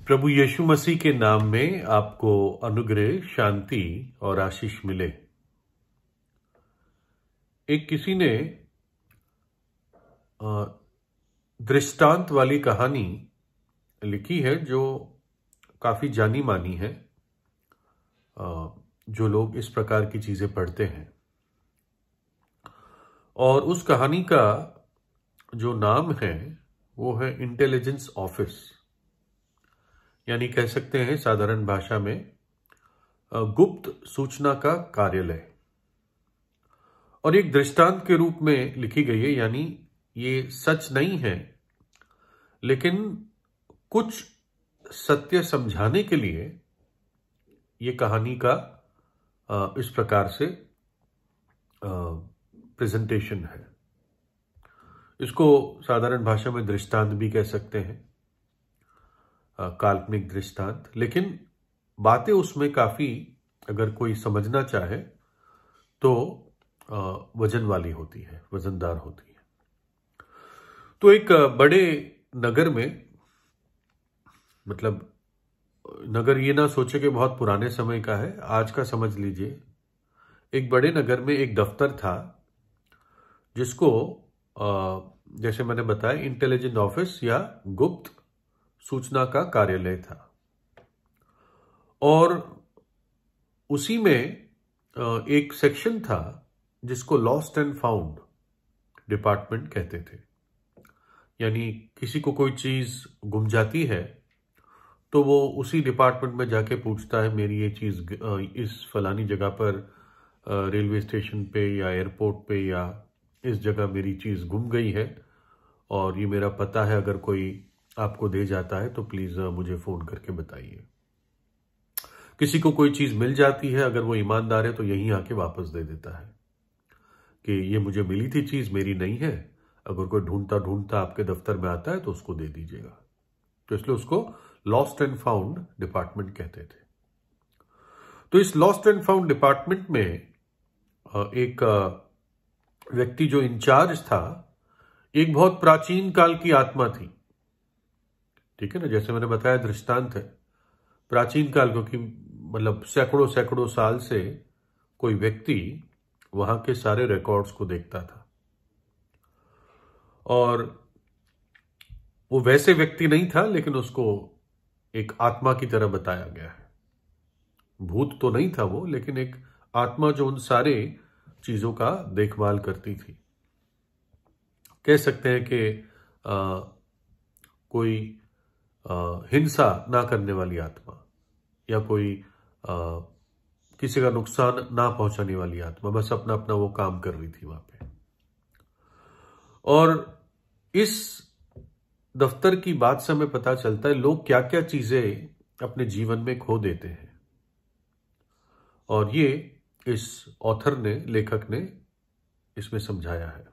प्रभु यीशु मसीह के नाम में आपको अनुग्रह, शांति और आशीष मिले। एक किसी ने दृष्टांत वाली कहानी लिखी है जो काफी जानी मानी है। जो लोग इस प्रकार की चीजें पढ़ते हैं, और उस कहानी का जो नाम है वो है इंटेलिजेंस ऑफिस, यानी कह सकते हैं साधारण भाषा में गुप्त सूचना का कार्यालय। और एक दृष्टांत के रूप में लिखी गई है, यानी ये सच नहीं है, लेकिन कुछ सत्य समझाने के लिए ये कहानी का इस प्रकार से प्रेजेंटेशन है। इसको साधारण भाषा में दृष्टांत भी कह सकते हैं, काल्पनिक दृष्टांत। लेकिन बातें उसमें काफी, अगर कोई समझना चाहे तो वजन वाली होती है, वजनदार होती है। तो एक बड़े नगर में, मतलब नगर ये ना सोचे कि बहुत पुराने समय का है, आज का समझ लीजिए। एक बड़े नगर में एक दफ्तर था जिसको जैसे मैंने बताया इंटेलिजेंस ऑफिस या गुप्त सूचना का कार्यालय था। और उसी में एक सेक्शन था जिसको लॉस्ट एंड फाउंड डिपार्टमेंट कहते थे। यानी किसी को कोई चीज गुम जाती है तो वो उसी डिपार्टमेंट में जाके पूछता है, मेरी ये चीज इस फलानी जगह पर रेलवे स्टेशन पे या एयरपोर्ट पे या इस जगह मेरी चीज गुम गई है और ये मेरा पता है, अगर कोई आपको दे जाता है तो प्लीज मुझे फोन करके बताइए। किसी को कोई चीज मिल जाती है, अगर वो ईमानदार है तो यहीं आके वापस दे देता है कि ये मुझे मिली थी चीज, मेरी नहीं है। अगर कोई ढूंढता ढूंढता आपके दफ्तर में आता है तो उसको दे दीजिएगा। तो इसलिए उसको लॉस्ट एंड फाउंड डिपार्टमेंट कहते थे। तो इस लॉस्ट एंड फाउंड डिपार्टमेंट में एक व्यक्ति जो इंचार्ज था, एक बहुत प्राचीन काल की आत्मा थी। ठीक है ना, जैसे मैंने बताया दृष्टांत है प्राचीन काल, क्योंकि मतलब सैकड़ों सैकड़ों साल से कोई व्यक्ति वहां के सारे रिकॉर्ड्स को देखता था। और वो वैसे व्यक्ति नहीं था, लेकिन उसको एक आत्मा की तरह बताया गया है। भूत तो नहीं था वो, लेकिन एक आत्मा जो उन सारे चीजों का देखभाल करती थी। कह सकते हैं कि कोई हिंसा ना करने वाली आत्मा, या कोई किसी का नुकसान ना पहुंचाने वाली आत्मा, बस अपना अपना वो काम कर रही थी वहां पे। और इस दफ्तर की बात से हमें पता चलता है लोग क्या क्या चीजें अपने जीवन में खो देते हैं। और ये इस ऑथर ने, लेखक ने इसमें समझाया है।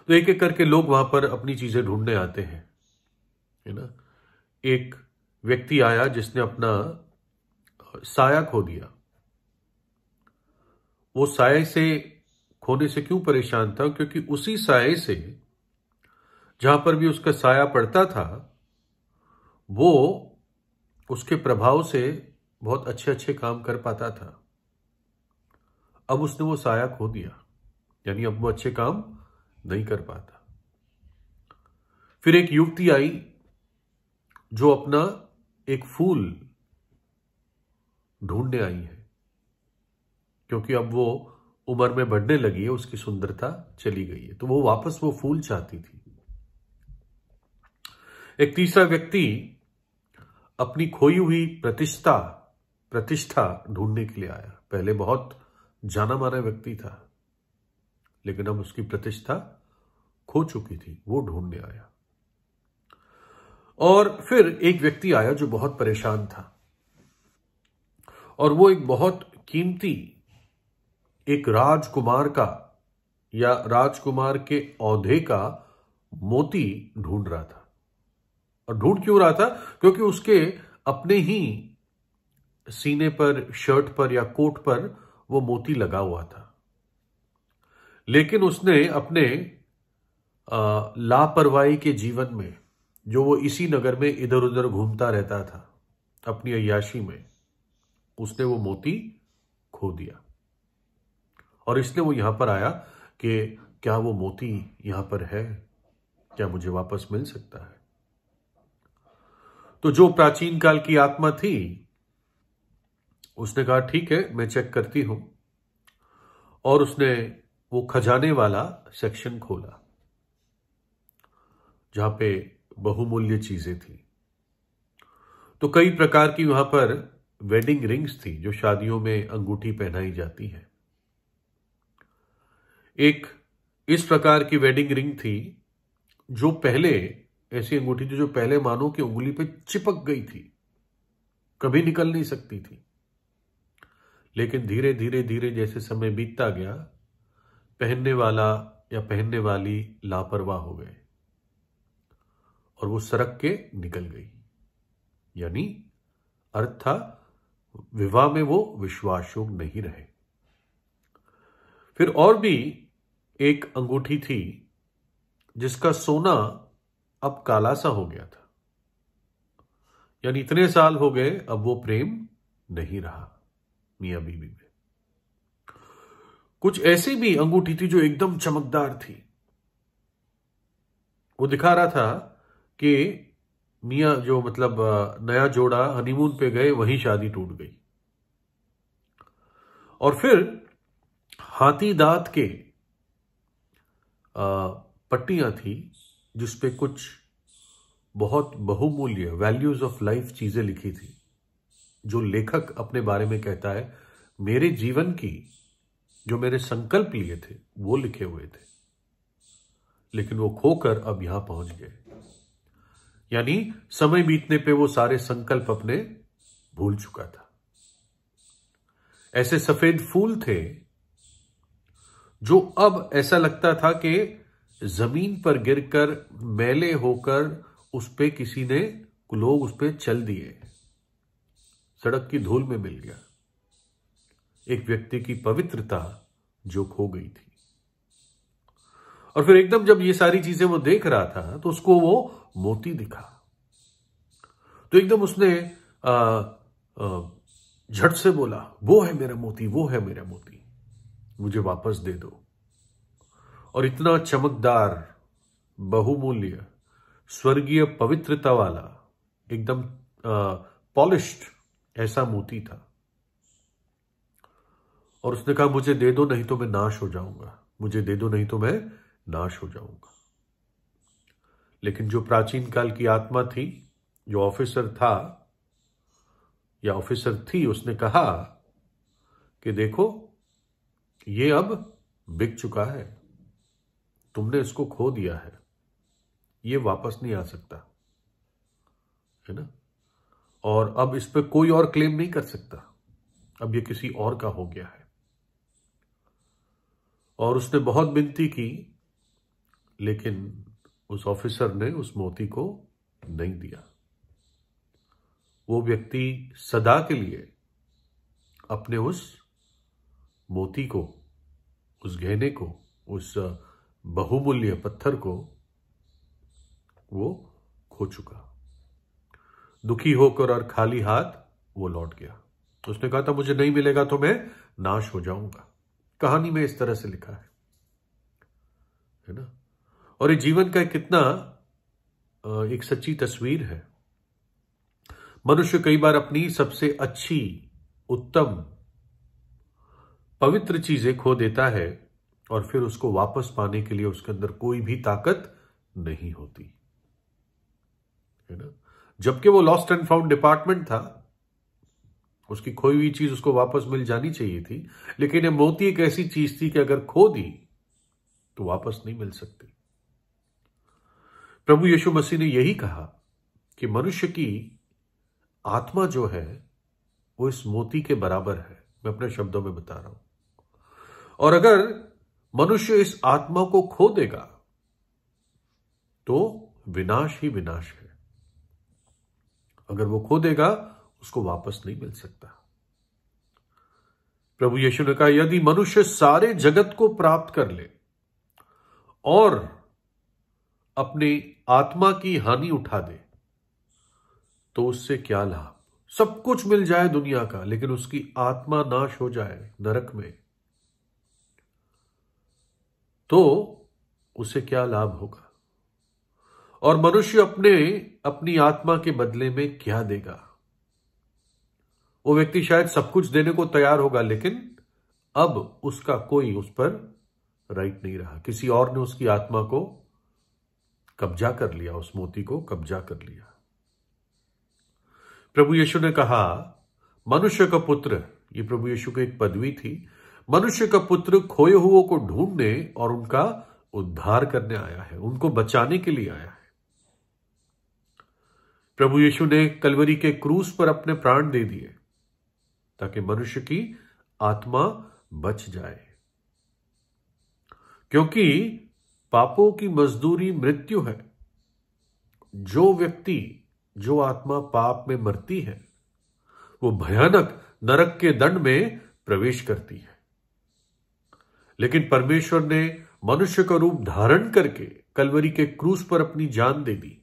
तो एक एक करके लोग वहां पर अपनी चीजें ढूंढने आते हैं, है ना। एक व्यक्ति आया जिसने अपना साया खो दिया। वो साये से खोने से क्यों परेशान था? क्योंकि उसी साये से, जहां पर भी उसका साया पड़ता था, वो उसके प्रभाव से बहुत अच्छे अच्छे काम कर पाता था। अब उसने वो साया खो दिया, यानी अब वो अच्छे काम नहीं कर पाता। फिर एक युवती आई जो अपना एक फूल ढूंढने आई है, क्योंकि अब वो उम्र में बढ़ने लगी है, उसकी सुंदरता चली गई है, तो वो वापस वो फूल चाहती थी। एक तीसरा व्यक्ति अपनी खोई हुई प्रतिष्ठा ढूंढने के लिए आया। पहले बहुत जाना माना व्यक्ति था, लेकिन अब उसकी प्रतिष्ठा खो चुकी थी, वो ढूंढने आया। और फिर एक व्यक्ति आया जो बहुत परेशान था, और वो एक बहुत कीमती, एक राजकुमार का या राजकुमार के औहदे का मोती ढूंढ रहा था। और ढूंढ क्यों रहा था? क्योंकि उसके अपने ही सीने पर, शर्ट पर या कोट पर वो मोती लगा हुआ था। लेकिन उसने अपने लापरवाही के जीवन में जो वो इसी नगर में इधर उधर घूमता रहता था अपनी अय्याशी में, उसने वो मोती खो दिया। और इसलिए वो यहां पर आया कि क्या वो मोती यहां पर है, क्या मुझे वापस मिल सकता है। तो जो प्राचीन काल की आत्मा थी उसने कहा ठीक है, मैं चेक करती हूं। और उसने वो खजाने वाला सेक्शन खोला जहां पे बहुमूल्य चीजें थी। तो कई प्रकार की वहां पर वेडिंग रिंग्स थी जो शादियों में अंगूठी पहनाई जाती है। एक इस प्रकार की वेडिंग रिंग थी जो पहले, ऐसी अंगूठी थी जो पहले मानो कि उंगली पे चिपक गई थी, कभी निकल नहीं सकती थी। लेकिन धीरे धीरे धीरे जैसे समय बीतता गया, पहनने वाला या पहनने वाली लापरवाह हो गए और वो सरक के निकल गई। यानी अर्थ था, विवाह में वो विश्वास योग्य नहीं रहे। फिर और भी एक अंगूठी थी जिसका सोना अब काला सा हो गया था। यानी इतने साल हो गए, अब वो प्रेम नहीं रहा मियां बीवी में। कुछ ऐसी भी अंगूठी थी जो एकदम चमकदार थी। वो दिखा रहा था कि मियां जो मतलब नया जोड़ा हनीमून पे गए, वहीं शादी टूट गई। और फिर हाथी दांत के पट्टियां थी जिसपे कुछ बहुत बहुमूल्य वैल्यूज ऑफ लाइफ चीजें लिखी थी, जो लेखक अपने बारे में कहता है मेरे जीवन की जो मैंने संकल्प लिए थे वो लिखे हुए थे, लेकिन वो खोकर अब यहां पहुंच गए। यानी समय बीतने पे वो सारे संकल्प अपने भूल चुका था। ऐसे सफेद फूल थे जो अब ऐसा लगता था कि जमीन पर गिरकर मैले होकर उस पे किसी ने, लोग उस पे चल दिए, सड़क की धूल में मिल गया। एक व्यक्ति की पवित्रता जो खो गई थी। और फिर एकदम जब ये सारी चीजें वो देख रहा था तो उसको वो मोती दिखा। तो एकदम उसने झट से बोला, वो है मेरा मोती, वो है मेरा मोती, मुझे वापस दे दो। और इतना चमकदार, बहुमूल्य, स्वर्गीय पवित्रता वाला, एकदम पॉलिश्ड ऐसा मोती था। और उसने कहा मुझे दे दो, नहीं तो मैं नाश हो जाऊंगा, मुझे दे दो, नहीं तो मैं नाश हो जाऊंगा। लेकिन जो प्राचीन काल की आत्मा थी, जो ऑफिसर था या ऑफिसर थी, उसने कहा कि देखो ये अब बिक चुका है, तुमने इसको खो दिया है, ये वापस नहीं आ सकता, है ना। और अब इस पे कोई और क्लेम नहीं कर सकता, अब ये किसी और का हो गया है। और उसने बहुत विनती की, लेकिन उस ऑफिसर ने उस मोती को नहीं दिया। वो व्यक्ति सदा के लिए अपने उस मोती को, उस गहने को, उस बहुमूल्य पत्थर को वो खो चुका। दुखी होकर और खाली हाथ वो लौट गया। उसने कहा था मुझे नहीं मिलेगा तो मैं नाश हो जाऊंगा। कहानी में इस तरह से लिखा है ना। और ये जीवन का कितना एक सच्ची तस्वीर है। मनुष्य कई बार अपनी सबसे अच्छी, उत्तम, पवित्र चीजें खो देता है और फिर उसको वापस पाने के लिए उसके अंदर कोई भी ताकत नहीं होती, है ना। जबकि वो लॉस्ट एंड फाउंड डिपार्टमेंट था, उसकी खोई हुई चीज उसको वापस मिल जानी चाहिए थी, लेकिन ये मोती एक ऐसी चीज थी कि अगर खो दी तो वापस नहीं मिल सकती। प्रभु यीशु मसीह ने यही कहा कि मनुष्य की आत्मा जो है वो इस मोती के बराबर है। मैं अपने शब्दों में बता रहा हूं। और अगर मनुष्य इस आत्मा को खो देगा तो विनाश ही विनाश है। अगर वो खो देगा उसको वापस नहीं मिल सकता। प्रभु यीशु ने कहा यदि मनुष्य सारे जगत को प्राप्त कर ले और अपनी आत्मा की हानि उठा दे तो उससे क्या लाभ? सब कुछ मिल जाए दुनिया का, लेकिन उसकी आत्मा नाश हो जाए नरक में, तो उसे क्या लाभ होगा? और मनुष्य अपनी आत्मा के बदले में क्या देगा? वो व्यक्ति शायद सब कुछ देने को तैयार होगा, लेकिन अब उसका कोई उस पर राइट नहीं रहा। किसी और ने उसकी आत्मा को कब्जा कर लिया, उस मोती को कब्जा कर लिया। प्रभु यीशु ने कहा, मनुष्य का पुत्र, ये प्रभु यीशु की एक पदवी थी, मनुष्य का पुत्र खोए हुओं को ढूंढने और उनका उद्धार करने आया है, उनको बचाने के लिए आया है। प्रभु यीशु ने कलवरी के क्रूस पर अपने प्राण दे दिए ताकि मनुष्य की आत्मा बच जाए, क्योंकि पापों की मजदूरी मृत्यु है। जो आत्मा पाप में मरती है वो भयानक नरक के दंड में प्रवेश करती है। लेकिन परमेश्वर ने मनुष्य का रूप धारण करके कलवरी के क्रूस पर अपनी जान दे दी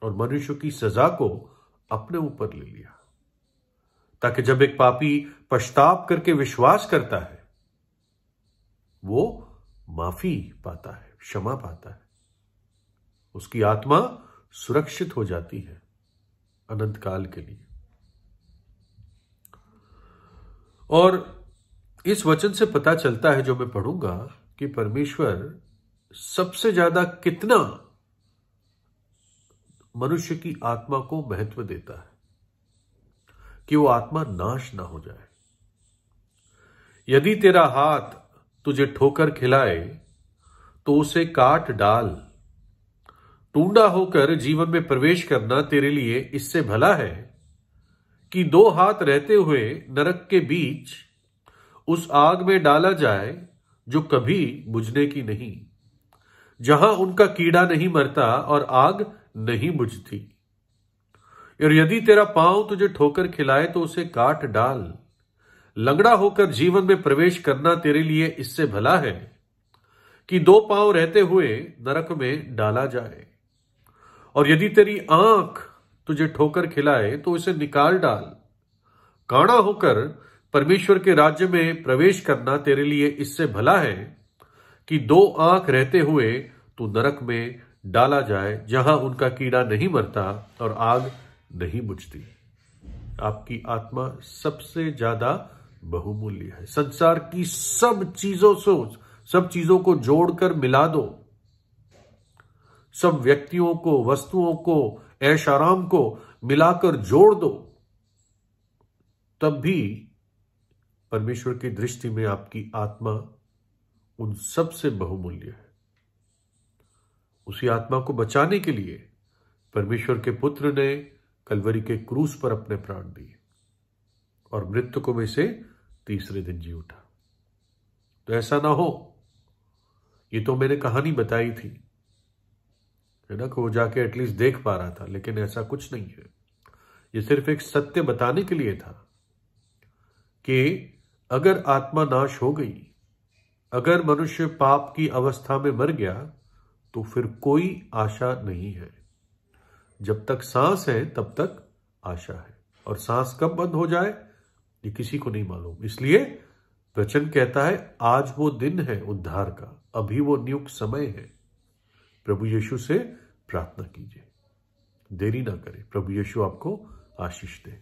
और मनुष्य की सजा को अपने ऊपर ले लिया, ताकि जब एक पापी पश्चाताप करके विश्वास करता है वो माफी पाता है, क्षमा पाता है, उसकी आत्मा सुरक्षित हो जाती है अनंत काल के लिए। और इस वचन से पता चलता है, जो मैं पढ़ूंगा, कि परमेश्वर सबसे ज्यादा कितना मनुष्य की आत्मा को महत्व देता है कि वो आत्मा नाश ना हो जाए। यदि तेरा हाथ तुझे ठोकर खिलाए तो उसे काट डाल। टूंडा होकर जीवन में प्रवेश करना तेरे लिए इससे भला है कि दो हाथ रहते हुए नरक के बीच उस आग में डाला जाए जो कभी बुझने की नहीं, जहां उनका कीड़ा नहीं मरता और आग नहीं बुझती। और यदि तेरा पांव तुझे ठोकर खिलाए तो उसे काट डाल। लंगड़ा होकर जीवन में प्रवेश करना तेरे लिए इससे भला है कि दो पांव रहते हुए नरक में डाला जाए। और यदि तेरी आंख तुझे ठोकर खिलाए तो उसे निकाल डाल। काणा होकर परमेश्वर के राज्य में प्रवेश करना तेरे लिए इससे भला है कि दो आंख रहते हुए तू नरक में डाला जाए, जहां उनका कीड़ा नहीं मरता और आग नहीं बुझती। आपकी आत्मा सबसे ज्यादा बहुमूल्य है। संसार की सब चीजों को जोड़कर मिला दो, सब व्यक्तियों को, वस्तुओं को, ऐश आराम को मिलाकर जोड़ दो, तब भी परमेश्वर की दृष्टि में आपकी आत्मा उन सबसे बहुमूल्य है। उसी आत्मा को बचाने के लिए परमेश्वर के पुत्र ने कलवरी के क्रूस पर अपने प्राण दिए और मृतकों में से तीसरे दिन जी उठा। तो ऐसा ना हो, ये तो मैंने कहानी बताई थी, है ना, कि वो जाके एटलीस्ट देख पा रहा था, लेकिन ऐसा कुछ नहीं है। ये सिर्फ एक सत्य बताने के लिए था कि अगर आत्मा नाश हो गई, अगर मनुष्य पाप की अवस्था में मर गया, तो फिर कोई आशा नहीं है। जब तक सांस है तब तक आशा है, और सांस कब बंद हो जाए ये किसी को नहीं मालूम। इसलिए वचन कहता है आज वो दिन है उद्धार का, अभी वो नियुक्त समय है। प्रभु यीशु से प्रार्थना कीजिए, देरी ना करें। प्रभु यीशु आपको आशीष दे।